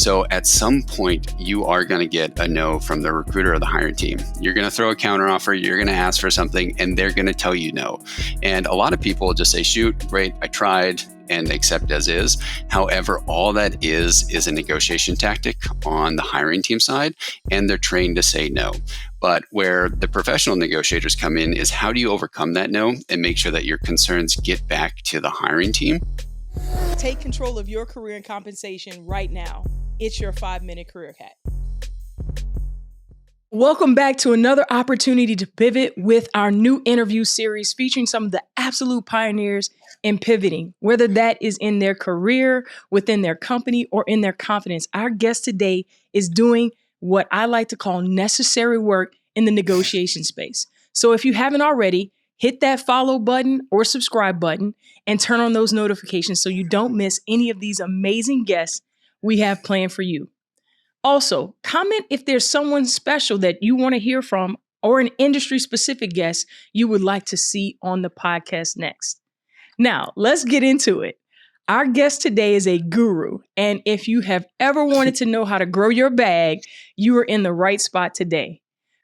So at some point, you are going to get a no from the recruiter or the hiring team. You're going to throw a counteroffer, you're going to ask for something, and they're going to tell you no. And a lot of people will just say, shoot, great, I tried, and accept as is. However, all that is a negotiation tactic on the hiring team side, and they're trained to say no. But where the professional negotiators come in is how do you overcome that no and make sure that your concerns get back to the hiring team? Take control of your career and compensation right now. It's your 5-minute career hack. Welcome back to another opportunity to pivot with our new interview series featuring some of the absolute pioneers in pivoting, whether that is in their career, within their company, or in their confidence. Our guest today is doing what I like to call necessary work in the negotiation space. So if you haven't already, hit that follow button or subscribe button and turn on those notifications so you don't miss any of these amazing guests we have planned for you. Also, comment if there's someone special that you want to hear from or an industry-specific guest you would like to see on the podcast next. Now, let's get into it. Our guest today is a guru, and if you have ever wanted to know how to grow your bag, you are in the right spot today.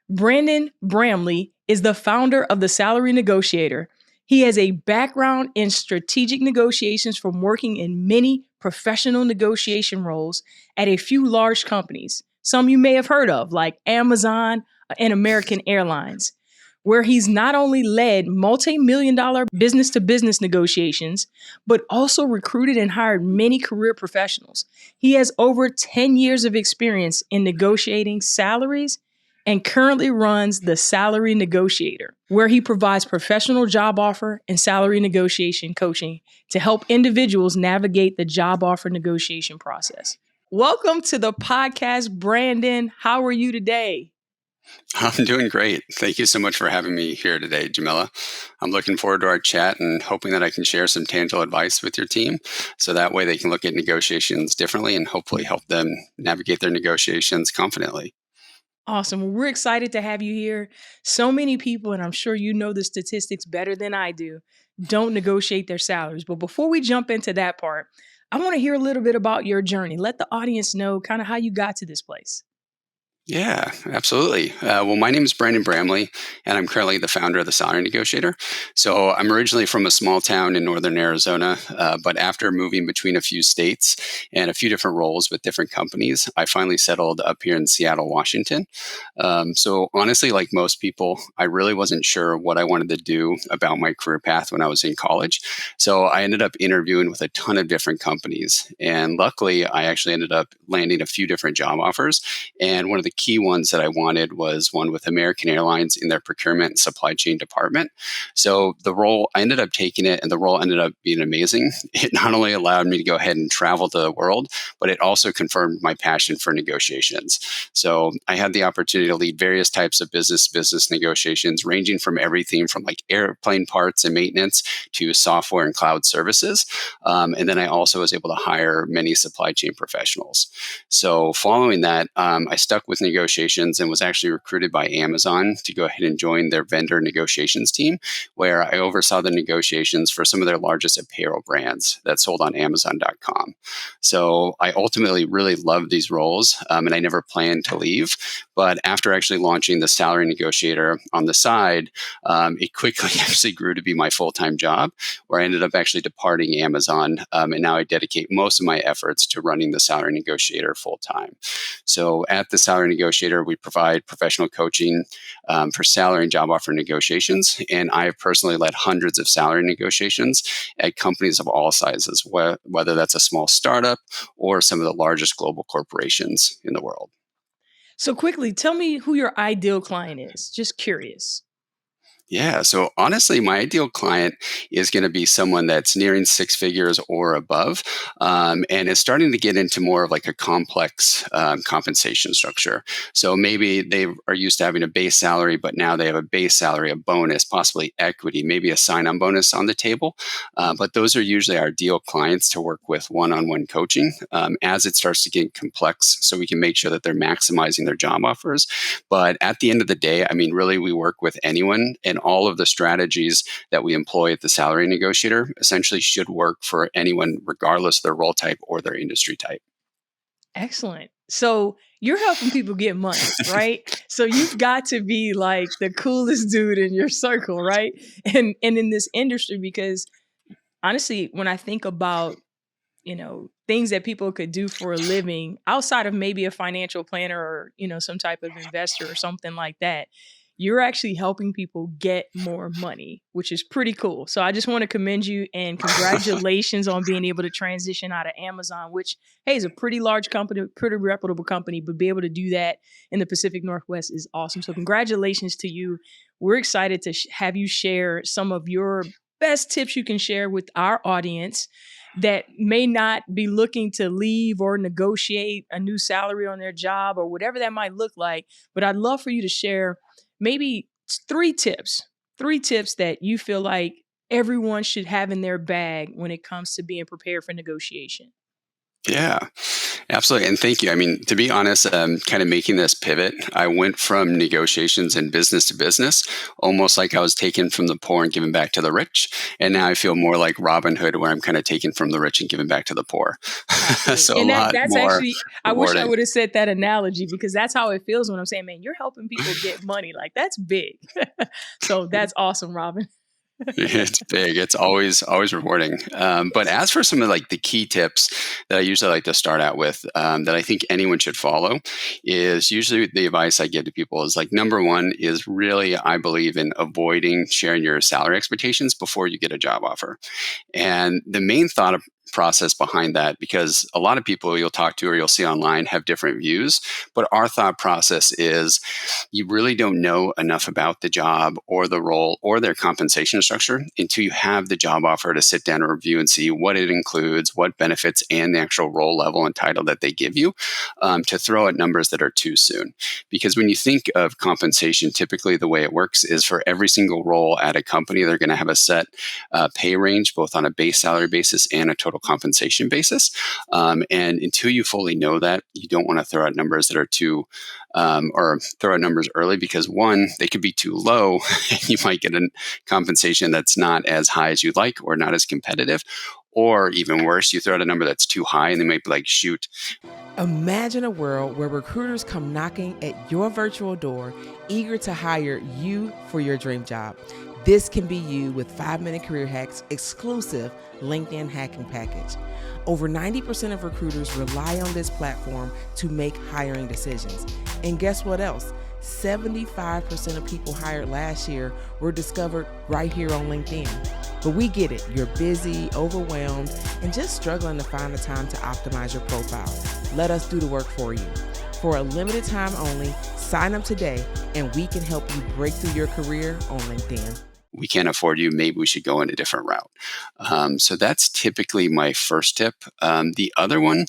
Brandon Bramley is the founder of The Salary Negotiator. He has a background in strategic negotiations from working in many professional negotiation roles at a few large companies, some you may have heard of, like Amazon and American Airlines, where he's not only led multi-million-dollar business-to-business negotiations, but also recruited and hired many career professionals. He has over 10 years of experience in negotiating salaries and currently runs The Salary Negotiator, where he provides professional job offer and salary negotiation coaching to help individuals navigate the job offer negotiation process. Welcome to the podcast, Brandon. How are you today? I'm doing great. Thank you so much for having me here today, Jamila. I'm looking forward to our chat and hoping that I can share some tangible advice with your team so that way they can look at negotiations differently and hopefully help them navigate their negotiations confidently. Awesome. We're excited to have you here. So many people, and I'm sure you know the statistics better than I do, don't negotiate their salaries. But before we jump into that part, I want to hear a little bit about your journey. Let the audience know kind of how you got to this place. Yeah, absolutely. Well, my name is Brandon Bramley, and I'm currently the founder of The Salary Negotiator. So I'm originally from a small town in northern Arizona, but after moving between a few states and a few different roles with different companies, I finally settled up here in Seattle, Washington. So honestly, like most people, I really wasn't sure what I wanted to do about my career path when I was in college. So I ended up interviewing with a ton of different companies. And luckily, I actually ended up landing a few different job offers. And one of the key ones that I wanted was one with American Airlines in their procurement and supply chain department. So the role, I ended up taking it, and the role ended up being amazing. It not only allowed me to go ahead and travel to the world, but it also confirmed my passion for negotiations. So I had the opportunity to lead various types of business negotiations, ranging from everything from like airplane parts and maintenance to software and cloud services. And then I also was able to hire many supply chain professionals. So following that, I stuck with negotiations and was actually recruited by Amazon to go ahead and join their vendor negotiations team, where I oversaw the negotiations for some of their largest apparel brands that sold on Amazon.com. So I ultimately really loved these roles, and I never planned to leave. But after actually launching the Salary Negotiator on the side, it quickly actually grew to be my full-time job, where I ended up actually departing Amazon, and now I dedicate most of my efforts to running the Salary Negotiator full-time. So at the Salary Negotiator, we provide professional coaching for salary and job offer negotiations. And I have personally led hundreds of salary negotiations at companies of all sizes, whether that's a small startup or some of the largest global corporations in the world. So quickly, tell me who your ideal client is. Just curious. Yeah. So honestly, my ideal client is going to be someone that's nearing six figures or above, and is starting to get into more of like a complex compensation structure. So maybe they are used to having a base salary, but now they have a base salary, a bonus, possibly equity, maybe a sign-on bonus on the table. But those are usually our ideal clients to work with one-on-one coaching as it starts to get complex, so we can make sure that they're maximizing their job offers. But at the end of the day, I mean, really, we work with anyone, and all of the strategies that we employ at the Salary Negotiator essentially should work for anyone, regardless of their role type or their industry type. Excellent. So you're helping people get money, right? So you've got to be like the coolest dude in your circle, right? And in this industry, because honestly, when I think about, things that people could do for a living outside of maybe a financial planner or, some type of investor or something like that, you're actually helping people get more money, which is pretty cool. So I just want to commend you and congratulations on being able to transition out of Amazon, which, hey, is a pretty large company, pretty reputable company, but be able to do that in the Pacific Northwest is awesome. So congratulations to you. We're excited to have you share some of your best tips you can share with our audience that may not be looking to leave or negotiate a new salary on their job or whatever that might look like. But I'd love for you to share maybe three tips that you feel like everyone should have in their bag when it comes to being prepared for negotiation. Yeah, absolutely. And thank you. I mean, to be honest, kind of making this pivot, I went from negotiations and business to business, almost like I was taken from the poor and given back to the rich. And now I feel more like Robin Hood, where I'm kind of taken from the rich and given back to the poor. Absolutely. So a And lot that's more actually, I wish I rewarding. would have said that analogy because that's how it feels when I'm saying, man, you're helping people get money. Like that's big. So that's awesome, Robin. It's big. It's always rewarding. But as for some of like the key tips that I usually like to start out with, that I think anyone should follow, is usually the advice I give to people is like number one is really I believe in avoiding sharing your salary expectations before you get a job offer. And the main thought process behind that, because a lot of people you'll talk to or you'll see online have different views, but our thought process is you really don't know enough about the job or the role or their compensation structure until you have the job offer to sit down and review and see what it includes, what benefits and the actual role level and title that they give you, to throw at numbers that are too soon. Because when you think of compensation, typically the way it works is for every single role at a company, they're going to have a set pay range, both on a base salary basis and a total compensation basis. And until you fully know that, you don't want to throw out numbers that are too, or throw out numbers early because one, they could be too low. And you might get a compensation that's not as high as you'd like or not as competitive. Or even worse, you throw out a number that's too high and they might be like, shoot. Imagine a world where recruiters come knocking at your virtual door, eager to hire you for your dream job. This can be you with 5-Minute Career Hacks exclusive LinkedIn hacking package. Over 90% of recruiters rely on this platform to make hiring decisions. And guess what else? 75% of people hired last year were discovered right here on LinkedIn. But we get it. You're busy, overwhelmed, and just struggling to find the time to optimize your profile. Let us do the work for you. For a limited time only, sign up today and we can help you break through your career on LinkedIn. We can't afford you. Maybe we should go in a different route. So that's typically my first tip. The other one,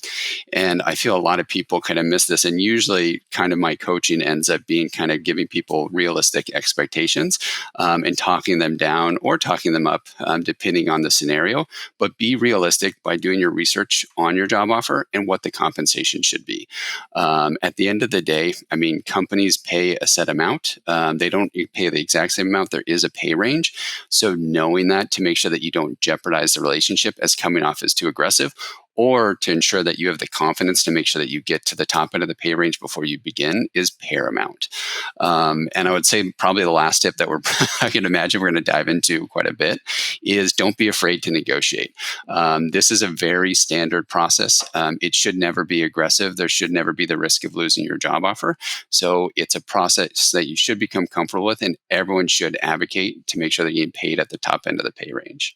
and I feel a lot of people kind of miss this, and usually kind of my coaching ends up being kind of giving people realistic expectations and talking them down or talking them up, depending on the scenario. But be realistic by doing your research on your job offer and what the compensation should be. At the end of the day, I mean, companies pay a set amount. They don't pay the exact same amount. There is a pay range. So knowing that to make sure that you don't jeopardize the relationship as coming off as too aggressive, or to ensure that you have the confidence to make sure that you get to the top end of the pay range before you begin is paramount. And I would say probably the last tip that I can imagine we're going to dive into quite a bit is don't be afraid to negotiate. This is a very standard process. It should never be aggressive. There should never be the risk of losing your job offer. So it's a process that you should become comfortable with, and everyone should advocate to make sure that you get paid at the top end of the pay range.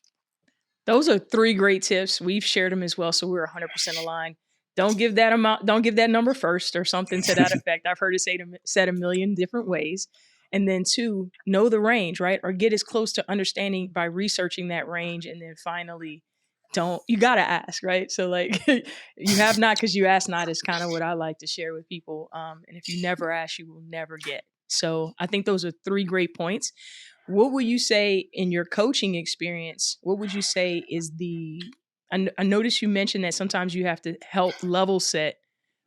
Those are three great tips. We've shared them as well, so we're 100% aligned. Don't give that amount. Don't give that number first, or something to that effect. I've heard it said a million different ways. And then two, know the range, right? Or get as close to understanding by researching that range. And then finally, don't, you got to ask, right? So like you have not because you ask not is kind of what I like to share with people. And if you never ask, you will never get. So I think those are three great points. What would you say in your coaching experience? What would you say is I noticed you mentioned that sometimes you have to help level set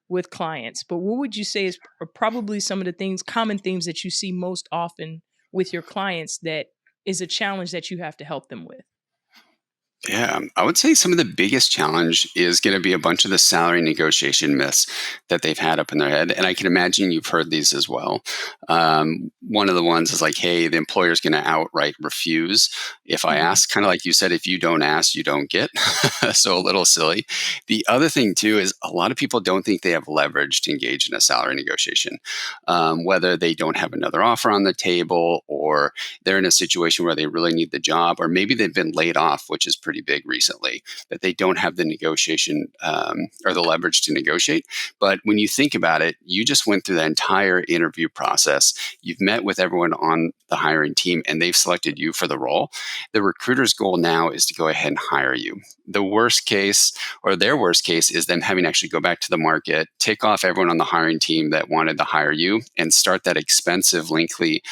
with clients, but what would you say is probably some of the common themes that you see most often with your clients that is a challenge that you have to help them with? Yeah, I would say some of the biggest challenge is going to be a bunch of the salary negotiation myths that they've had up in their head. And I can imagine you've heard these as well. One of the ones is like, hey, the employer's going to outright refuse if I Mhm. ask. Kind of like you said, if you don't ask, you don't get. So a little silly. The other thing, too, is a lot of people don't think they have leverage to engage in a salary negotiation, whether they don't have another offer on the table or they're in a situation where they really need the job, or maybe they've been laid off, which is pretty big recently, that they don't have the negotiation or the leverage to negotiate. But when you think about it, you just went through the entire interview process. You've met with everyone on the hiring team and they've selected you for the role. The recruiter's goal now is to go ahead and hire you. The worst case, or their worst case, is them having to actually go back to the market, tick off everyone on the hiring team that wanted to hire you, and start that expensive, lengthy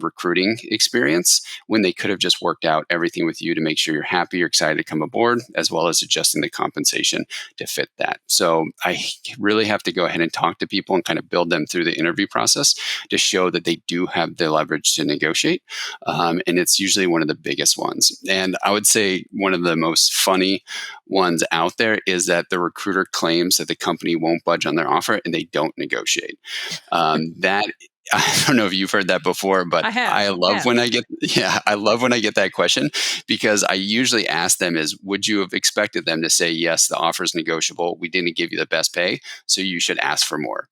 recruiting experience when they could have just worked out everything with you to make sure you're happy, you're excited to come aboard, as well as adjusting the compensation to fit that. So I really have to go ahead and talk to people and kind of build them through the interview process to show that they do have the leverage to negotiate. And it's usually one of the biggest ones. And I would say one of the most funny ones out there is that the recruiter claims that the company won't budge on their offer and they don't negotiate. That I don't know if you've heard that before, but I have. I I love have. when I get I love when I get that question, because I usually ask them is, would you have expected them to say yes, the offer is negotiable, we didn't give you the best pay, so you should ask for more.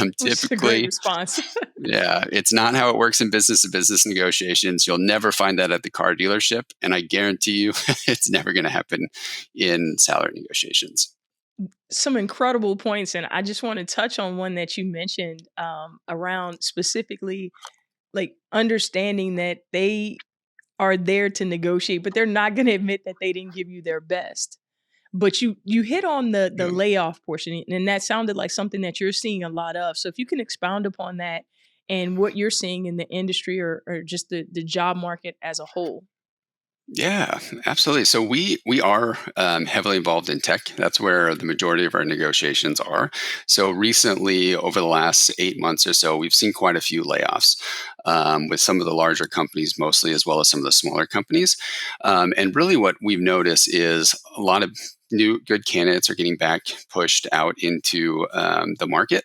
Which is a great Typically, response. yeah, it's not how it works in business to business negotiations. You'll never find that at the car dealership, and I guarantee you it's never going to happen in salary negotiations. Some incredible points, and I just want to touch on one that you mentioned around specifically like understanding that they are there to negotiate, but they're not going to admit that they didn't give you their best. But you hit on the Yeah. layoff portion, and that sounded like something that you're seeing a lot of. So if you can expound upon that and what you're seeing in the industry, or just the job market as a whole. Yeah, absolutely. So we are heavily involved in tech. That's where the majority of our negotiations are. So recently, over the last 8 months or so, we've seen quite a few layoffs with some of the larger companies, mostly, as well as some of the smaller companies. And really, what we've noticed is a lot of new good candidates are getting back pushed out into the market.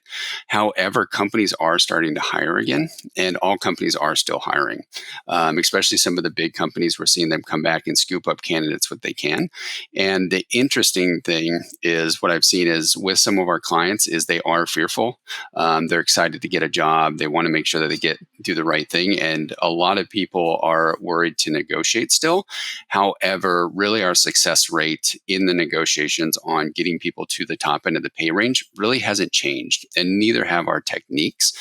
However, companies are starting to hire again, and all companies are still hiring, especially some of the big companies. We're seeing them come back and scoop up candidates what they can. And the interesting thing is what I've seen is with some of our clients is they are fearful. They're excited to get a job. They want to make sure that they do the right thing. And a lot of people are worried to negotiate still. However, really our success rate in the negotiations on getting people to the top end of the pay range really hasn't changed, and neither have our techniques.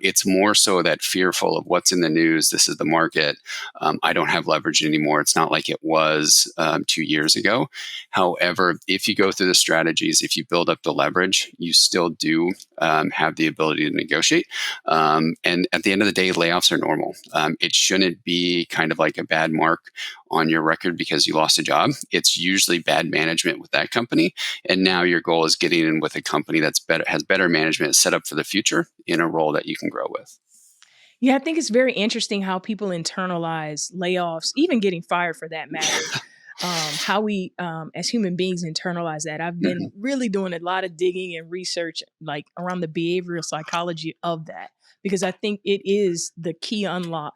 It's more so that fearful of what's in the news. This is the market. I don't have leverage anymore. It's not like it was 2 years ago. However, if you go through the strategies, if you build up the leverage, you still do have the ability to negotiate. And at the end of the day, layoffs are normal. It shouldn't be kind of like a bad mark on your record because you lost a job. It's usually bad management with that company. And now your goal is getting in with a company that's better, has better management set up for the future in a role that you can grow with. Yeah, I think it's very interesting how people internalize layoffs, even getting fired for that matter. How we, as human beings, internalize that. I've been Mhm. really doing a lot of digging and research, like around the behavioral psychology of that, because I think it is the key unlock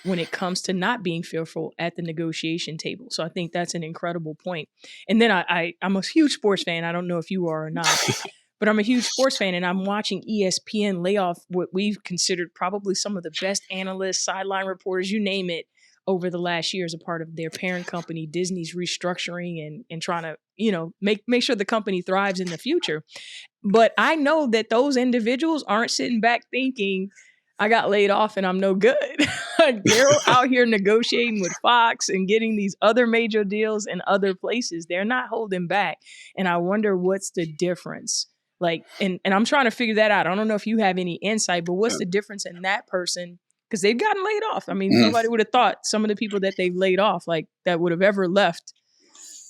when it comes to not being fearful at the negotiation table. So I think that's an incredible point. And then I'm a huge sports fan. I don't know if you are or not, but I'm a huge sports fan, and I'm watching ESPN lay off what we've considered probably some of the best analysts, sideline reporters, you name it, over the last year as a part of their parent company, Disney's restructuring and trying to, make sure the company thrives in the future. But I know that those individuals aren't sitting back thinking, I got laid off and I'm no good. Like they're out here negotiating with Fox and getting these other major deals in other places. They're not holding back. And I wonder what's the difference. Like, and I'm trying to figure that out. I don't know if you have any insight, but what's the difference in that person? Because they've gotten laid off. I mean, Mm, nobody would have thought some of the people that they've laid off, like that would have ever left,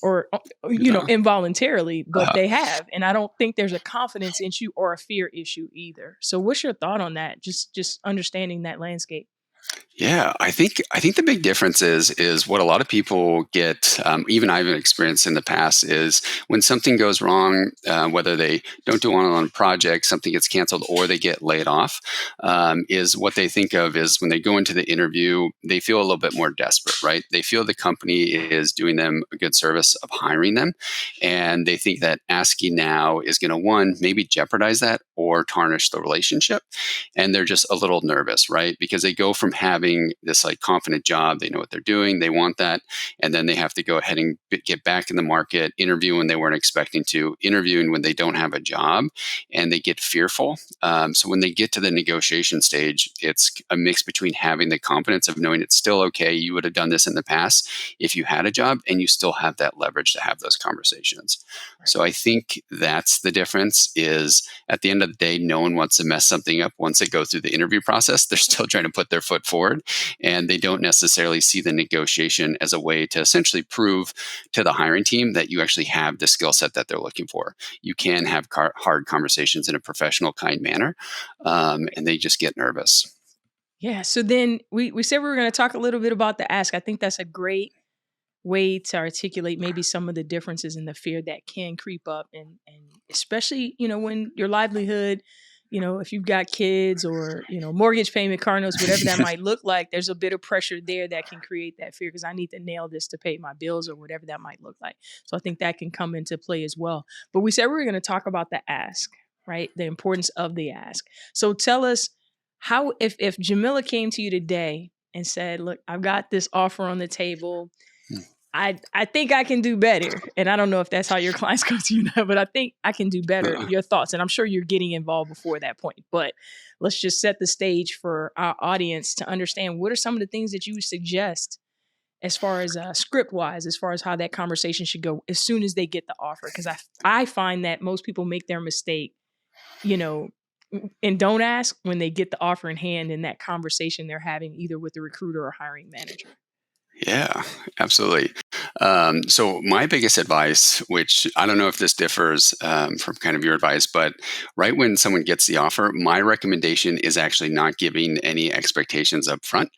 or yeah. involuntarily, but Uh, they have. And I don't think there's a confidence issue or a fear issue either. So what's your thought on that? Just understanding that landscape. Yeah, I think the big difference is what a lot of people get. Even I've experienced in the past is when something goes wrong, whether they don't do on a project, something gets canceled, or they get laid off. Is what they think of is when they go into the interview, they feel a little bit more desperate, right? They feel the company is doing them a good service of hiring them, and they think that asking now is going to one maybe jeopardize that or tarnish the relationship, and they're just a little nervous, right? Because they go from having this like confident job, they know what they're doing, they want that, and then they have to go ahead and get back in the market, interview when they weren't expecting to, interviewing when they don't have a job, and they get fearful. So when they get to the negotiation stage, it's a mix between having the confidence of knowing it's still okay, you would have done this in the past if you had a job, and you still have that leverage to have those conversations. Right. So I think that's the difference. Is at the end of the day, no one wants to mess something up once they go through the interview process. They're still trying to put their foot forward, and they don't necessarily see the negotiation as a way to essentially prove to the hiring team that you actually have the skill set that they're looking for. You can have hard conversations in a professional, kind manner, and they just get nervous. Yeah. So then we said we were going to talk a little bit about the ask. I think that's a great way to articulate maybe some of the differences in the fear that can creep up, and especially when your livelihood, if you've got kids or mortgage payment, car notes, whatever that might look like, there's a bit of pressure there that can create that fear because I need to nail this to pay my bills or whatever that might look like. So I think that can come into play as well. But we said we were going to talk about the ask, right? The importance of the ask. So tell us how, if Jamila came to you today and said, look, I've got this offer on the table. I think I can do better. And I don't know if that's how your clients come to you now, but I think I can do better. Uh, Your thoughts. And I'm sure you're getting involved before that point. But let's just set the stage for our audience to understand what are some of the things that you would suggest as far as script wise, as far as how that conversation should go as soon as they get the offer. Because I find that most people make their mistake, you know, and don't ask when they get the offer in hand in that conversation they're having either with the recruiter or hiring manager. Yeah, absolutely. So my biggest advice, which I don't know if this differs from kind of your advice, but right when someone gets the offer, my recommendation is actually not giving any expectations up front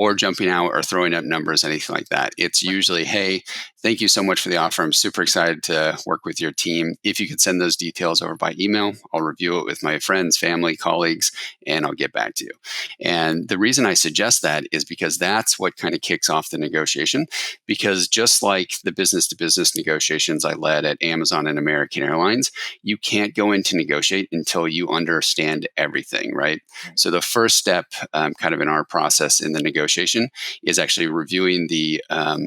or jumping out or throwing up numbers, anything like that. It's usually, hey, thank you so much for the offer. I'm super excited to work with your team. If you could send those details over by email, I'll review it with my friends, family, colleagues, and I'll get back to you. And the reason I suggest that is because that's what kind of kicks off the negotiation. Because just like the business to business negotiations I led at Amazon and American Airlines, you can't go in to negotiate until you understand everything, right? Right. So the first step, kind of in our process in the negotiation, is actually reviewing the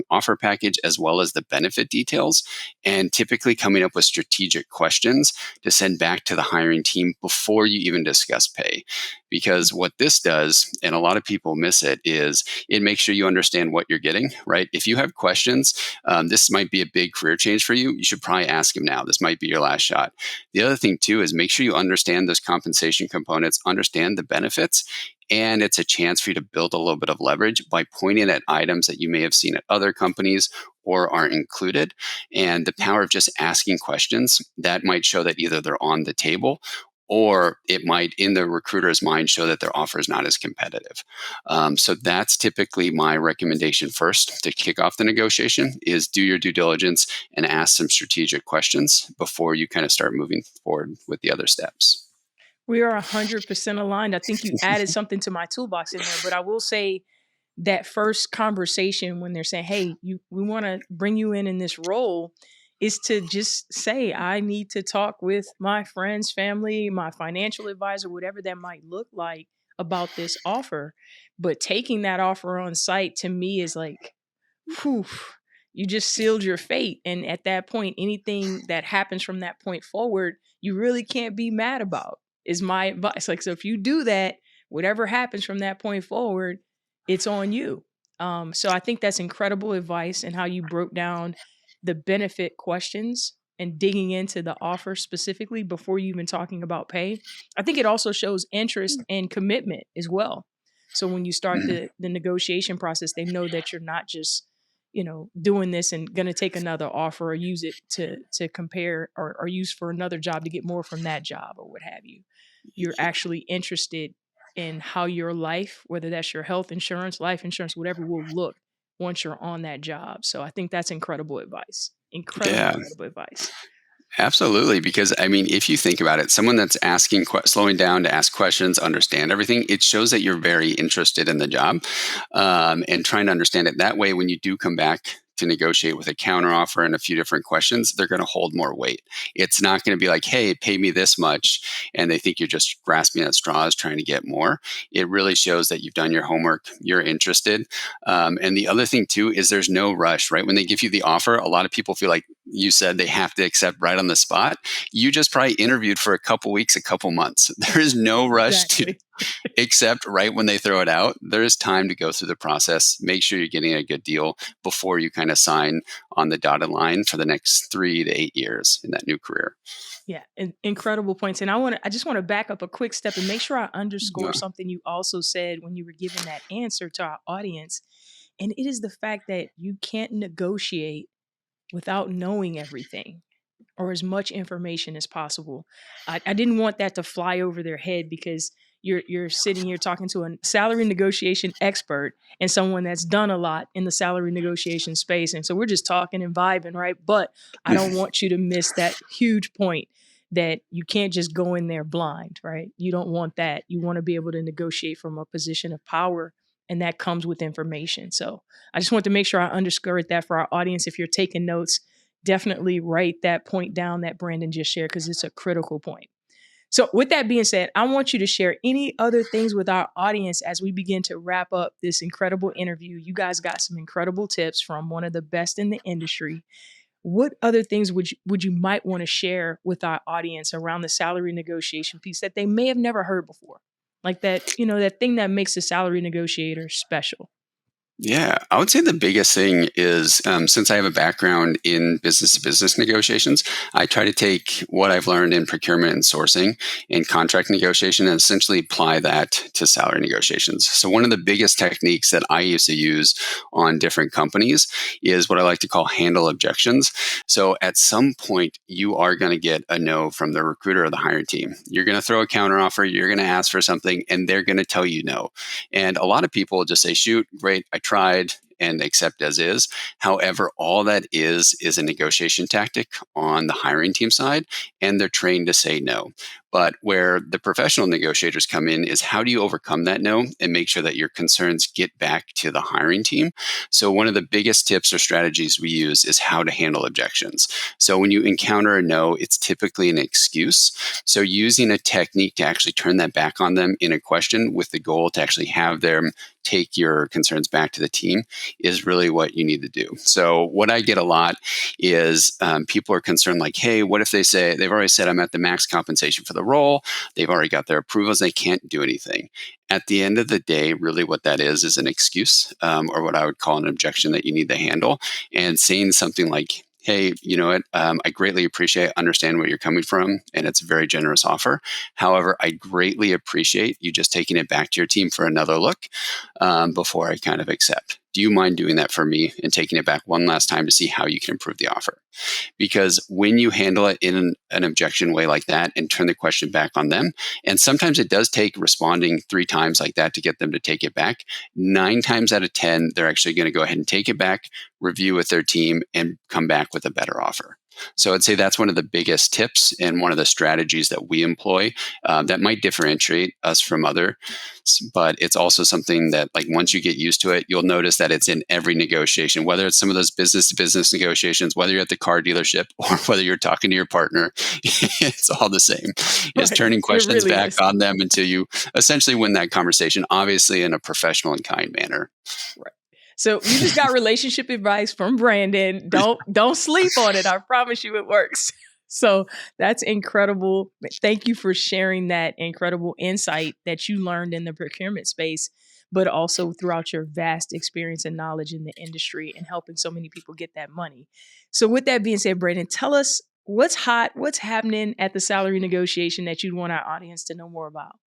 offer package as well as the benefit details, and typically coming up with strategic questions to send back to the hiring team before you even discuss pay. Because what this does, and a lot of people miss it, is it makes sure you understand what you're getting, right? If you have questions, this might be a big career change for you. You should probably ask them now. This might be your last shot. The other thing, too, is make sure you understand those compensation components, understand the benefits, and it's a chance for you to build a little bit of leverage by pointing at items that you may have seen at other companies or aren't included. And the power of just asking questions that might show that either they're on the table or it might, in the recruiter's mind, show that their offer is not as competitive. So that's typically my recommendation first to kick off the negotiation is do your due diligence and ask some strategic questions before you kind of start moving forward with the other steps. We are 100% aligned. I think you added something to my toolbox in there, but I will say that first conversation when they're saying, "Hey, we want to bring you in this role," is to just say, "I need to talk with my friends, family, my financial advisor, whatever that might look like about this offer." But taking that offer on site to me is like, whew, you just sealed your fate. And at that point, anything that happens from that point forward, you really can't be mad about, is my advice. Like, so if you do that, whatever happens from that point forward, it's on you. So I think that's incredible advice and how you broke down the benefit questions and digging into the offer specifically before you even talking about pay. I think it also shows interest and commitment as well. So when you start the negotiation process, they know that you're not just doing this and going to take another offer or use it to compare or use for another job to get more from that job or what have you. You're actually interested in how your life, whether that's your health insurance, life insurance, whatever, will look once you're on that job. So I think that's incredible advice. Yeah. Incredible advice. Absolutely, because I mean, if you think about it, someone that's asking, slowing down to ask questions, understand everything, it shows that you're very interested in the job, and trying to understand it. That way, when you do come back to negotiate with a counteroffer and a few different questions, they're going to hold more weight. It's not going to be like, "Hey, pay me this much," and they think you're just grasping at straws trying to get more. It really shows that you've done your homework, you're interested, and the other thing too is there's no rush. Right when they give you the offer, a lot of people feel like you said they have to accept right on the spot. You just probably interviewed for a couple weeks, a couple months. There is no rush to accept right when they throw it out. There is time to go through the process. Make sure you're getting a good deal before you kind of sign on the dotted line for the next 3 to 8 years in that new career. Yeah, incredible points. And I just want to back up a quick step and make sure I underscore Yeah. something you also said when you were giving that answer to our audience. And it is the fact that you can't negotiate without knowing everything or as much information as possible. I didn't want that to fly over their head because you're sitting here talking to a salary negotiation expert and someone that's done a lot in the salary negotiation space. And so we're just talking and vibing, right? But I don't want you to miss that huge point that you can't just go in there blind, right? You don't want that. You want to be able to negotiate from a position of power, and that comes with information. So I just want to make sure I underscored that for our audience. If you're taking notes, definitely write that point down that Brandon just shared because it's a critical point. So with that being said, I want you to share any other things with our audience as we begin to wrap up this incredible interview. You guys got some incredible tips from one of the best in the industry. What other things would you might want to share with our audience around the salary negotiation piece that they may have never heard before? Like that, that thing that makes a salary negotiator special. Yeah, I would say the biggest thing is since I have a background in business to business negotiations, I try to take what I've learned in procurement and sourcing and contract negotiation and essentially apply that to salary negotiations. So, one of the biggest techniques that I used to use on different companies is what I like to call handle objections. So, at some point, you are going to get a no from the recruiter or the hiring team. You're going to throw a counteroffer, you're going to ask for something, and they're going to tell you no. And a lot of people just say, shoot, great, I tried, and accept as is. However, all that is a negotiation tactic on the hiring team side, and they're trained to say no. But where the professional negotiators come in is how do you overcome that no and make sure that your concerns get back to the hiring team? So one of the biggest tips or strategies we use is how to handle objections. So when you encounter a no, it's typically an excuse. So using a technique to actually turn that back on them in a question with the goal to actually have them take your concerns back to the team is really what you need to do. So what I get a lot is people are concerned like, hey, what if they say, they've already said I'm at the max compensation for the role, they've already got their approvals, they can't do anything. At the end of the day, really what that is an excuse or what I would call an objection that you need to handle. And saying something like, hey, you know what, I greatly appreciate, understand where you're coming from, and it's a very generous offer. However, I greatly appreciate you just taking it back to your team for another look before I kind of accept. Do you mind doing that for me and taking it back one last time to see how you can improve the offer? Because when you handle it in an objection way like that and turn the question back on them, and sometimes it does take responding 3 times like that to get them to take it back, 9 times out of 10, they're actually going to go ahead and take it back, review with their team, and come back with a better offer. So I'd say that's one of the biggest tips and one of the strategies that we employ that might differentiate us from others. But it's also something that, like, once you get used to it, you'll notice that it's in every negotiation, whether it's some of those business to business negotiations, whether you're at the car dealership or whether you're talking to your partner, it's all the same. It's turning questions really back on them until you essentially win that conversation, obviously in a professional and kind manner. Right. So you just got relationship advice from Brandon. Don't sleep on it. I promise you it works. So that's incredible. Thank you for sharing that incredible insight that you learned in the procurement space, but also throughout your vast experience and knowledge in the industry and helping so many people get that money. So with that being said, Brandon, tell us what's hot, what's happening at the salary negotiation that you'd want our audience to know more about.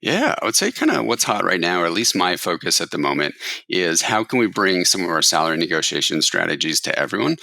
Yeah, I would say kind of what's hot right now, or at least my focus at the moment, is how can we bring some of our salary negotiation strategies to everyone?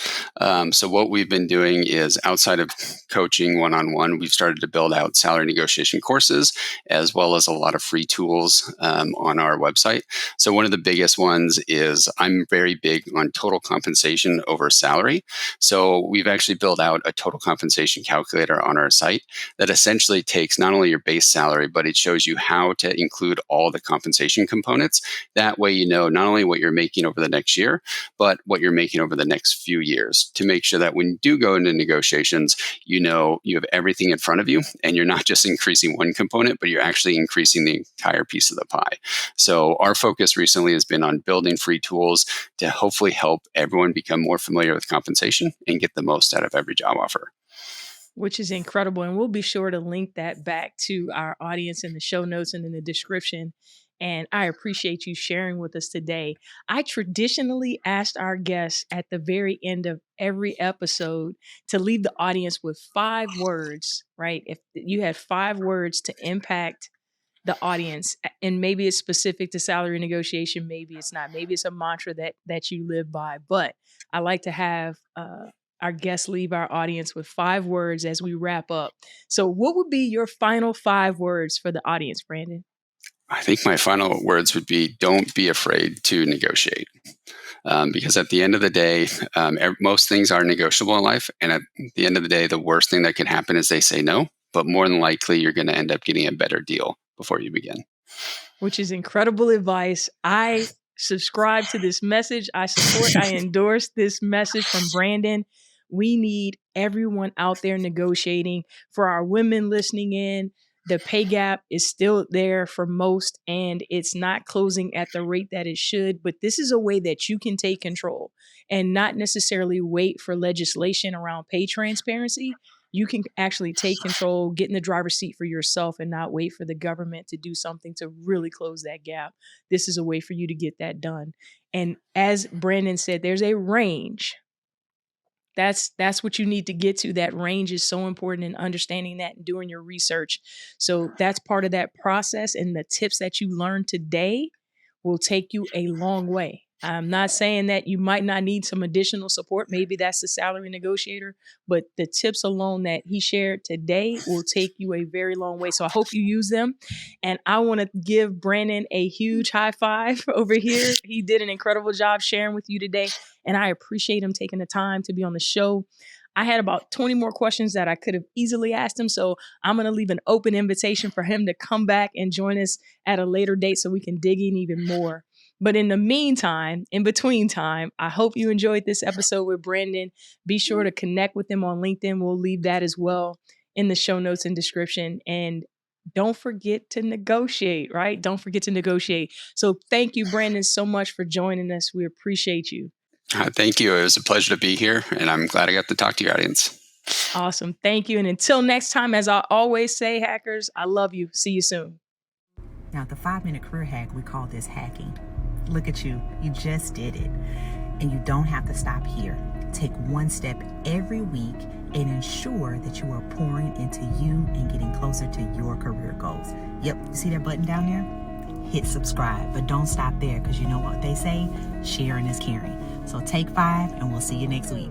So, what we've been doing is outside of coaching one on one, we've started to build out salary negotiation courses as well as a lot of free tools on our website. So, one of the biggest ones is I'm very big on total compensation over salary. So, we've actually built out a total compensation calculator on our site that essentially takes not only your base salary, but it shows you how to include all the compensation components. That way, you know not only what you're making over the next year, but what you're making over the next few years to make sure that when you do go into negotiations, you know you have everything in front of you and you're not just increasing one component, but you're actually increasing the entire piece of the pie. So, our focus recently has been on building free tools to hopefully help everyone become more familiar with compensation and get the most out of every job offer. Which is incredible. And we'll be sure to link that back to our audience in the show notes and in the description. And I appreciate you sharing with us today. I traditionally asked our guests at the very end of every episode to leave the audience with 5 words, right? If you had 5 words to impact the audience, and maybe it's specific to salary negotiation, maybe it's not, maybe it's a mantra that you live by, but I like to have our guests leave our audience with 5 words as we wrap up. So what would be your final 5 words for the audience, Brandon? I think my final words would be don't be afraid to negotiate. Because at the end of the day, most things are negotiable in life. And at the end of the day, the worst thing that can happen is they say no, but more than likely, you're going to end up getting a better deal before you begin. Which is incredible advice. I subscribe to this message. I support, I endorse this message from Brandon. We need everyone out there negotiating. For our women listening in, the pay gap is still there for most, and it's not closing at the rate that it should. But this is a way that you can take control and not necessarily wait for legislation around pay transparency. You can actually take control, get in the driver's seat for yourself, and not wait for the government to do something to really close that gap. This is a way for you to get that done. And as Brandon said, there's a range. That's what you need to get to. That range is so important in understanding that and doing your research. So that's part of that process. And the tips that you learned today will take you a long way. I'm not saying that you might not need some additional support. Maybe that's the salary negotiator, but the tips alone that he shared today will take you a very long way. So I hope you use them. And I want to give Brandon a huge high five over here. He did an incredible job sharing with you today. And I appreciate him taking the time to be on the show. I had about 20 more questions that I could have easily asked him. So I'm going to leave an open invitation for him to come back and join us at a later date so we can dig in even more. But in the meantime, in between time, I hope you enjoyed this episode with Brandon. Be sure to connect with him on LinkedIn. We'll leave that as well in the show notes and description. And don't forget to negotiate, right? Don't forget to negotiate. So thank you, Brandon, so much for joining us. We appreciate you. Thank you. It was a pleasure to be here, and I'm glad I got to talk to your audience. Awesome. Thank you. And until next time, as I always say, hackers, I love you. See you soon. Now, the 5-minute career hack, we call this hacking. Look at you. You just did it. And you don't have to stop here. Take one step every week and ensure that you are pouring into you and getting closer to your career goals. Yep. You see that button down there? Hit subscribe, but don't stop there, because you know what they say, sharing is caring. So take 5 and we'll see you next week.